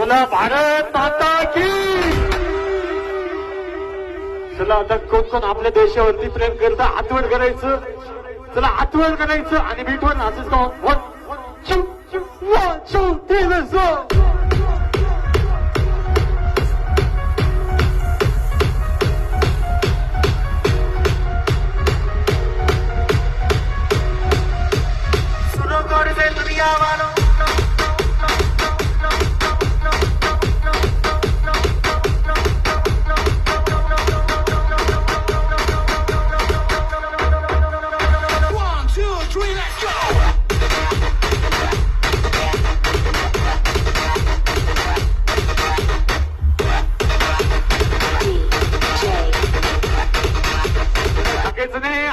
बोला भारत माता की. चला आता कोण कोण आपल्या देशावरती प्रेम करतं हातवर करायचं. चला हातवर करायचं आणि बीटवर नाचच गाव. 1 2 3 let's go. सुनो गौर से दुनिया वालों,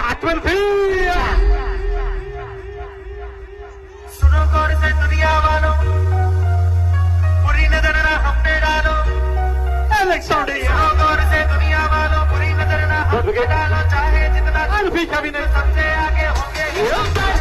हातवर फिर. सुनो गौर से दुनिया वालों, बुरी नजर ना हम पे डालो. सुनो गौर से दुनिया वालों, बुरी नजर ना हम पे डालो. चाहे जितना भी कभी नहीं सबसे आगे होंगे.